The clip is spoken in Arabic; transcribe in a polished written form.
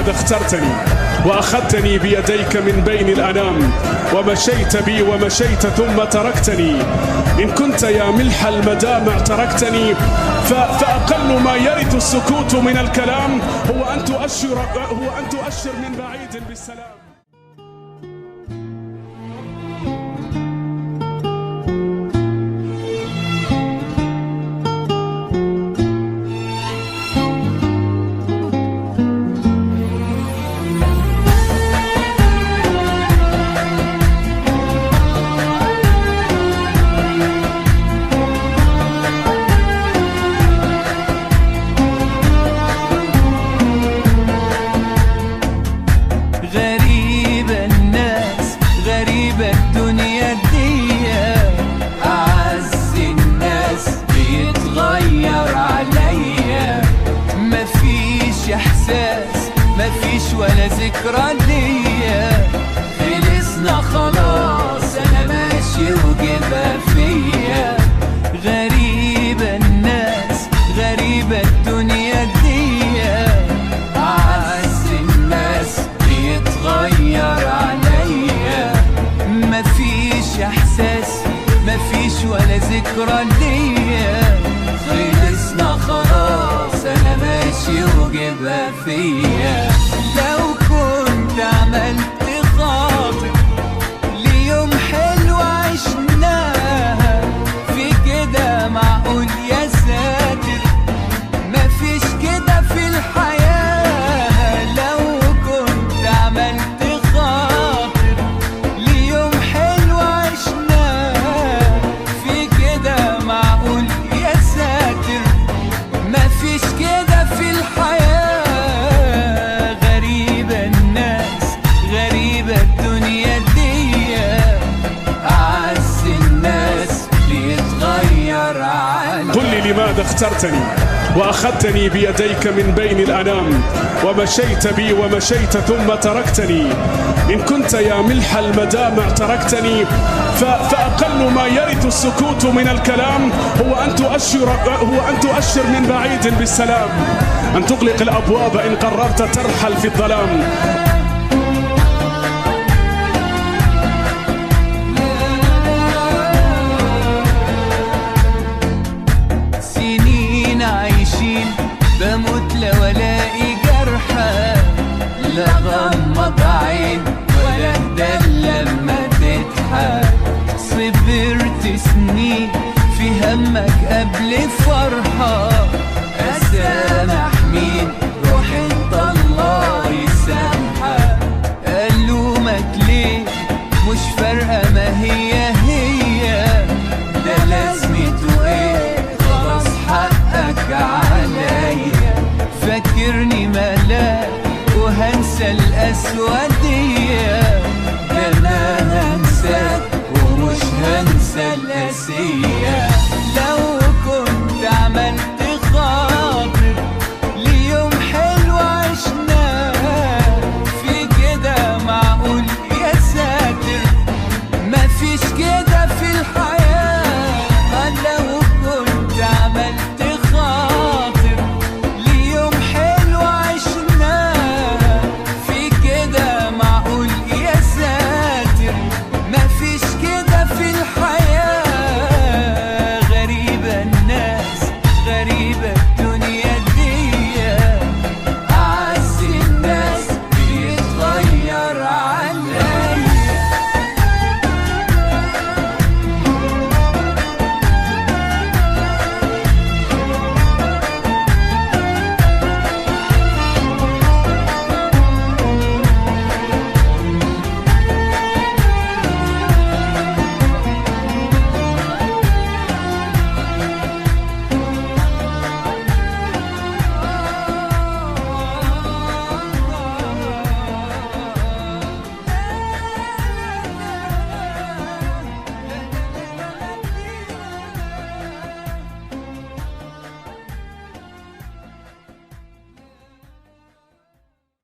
لماذا اخترتني وأخذتني بيديك من بين الأنام، ومشيت بي ومشيت ثم تركتني. إن كنت يا ملح المدامع تركتني، فأقل ما يرث السكوت من الكلام هو أن تؤشر من بعيد بالسلام. الدنيا دي أعز الناس بيتغير عليا، مفيش إحساس مفيش ولا ذكرى ليا، خلصنا خلاص أنا ماشي وجبها فيا. غريبة الناس غريبة الدنيا دي أعز الناس بيتغير عليا، مفيش إحساس مفيش ولا ذكرى ليا، خلصنا خلاص أنا ماشي وجبها فيا. لو كنت عملت خاطر ليوم حلو عشناها، في كده معقول يا ساتر مفيش كده في الحياة. لو كنت عملت خاطر ليوم حلو عشناها، في كده معقول يا ساتر مفيش كده في الحياة. غريبة الناس غريبة الدنيا دي أعز الناس بيتغير عليا. قل لي لماذا اخترتني وأخذتني بيديك من بين الأنام، ومشيت بي ومشيت ثم تركتني. إن كنت يا ملح المدامع تركتني، فأقل ما يرث السكوت من الكلام هو أن تؤشر من بعيد بالسلام، أن تغلق الأبواب إن قررت ترحل في الظلام. عايشين بموت لو الاقي جرحى، لا غمض عين ولا اهدى لما تضحك. صبرت سنين في همك قبل فرحة، اسامح مين روح انت الله يسامحك. الومك ليه مش فارقة ما هي ده لازمته ايه خلاص حقك عليا. فاكرني ملاك وهنسى الأسودية، ده أنا هنساك ومش هنسى القاسية.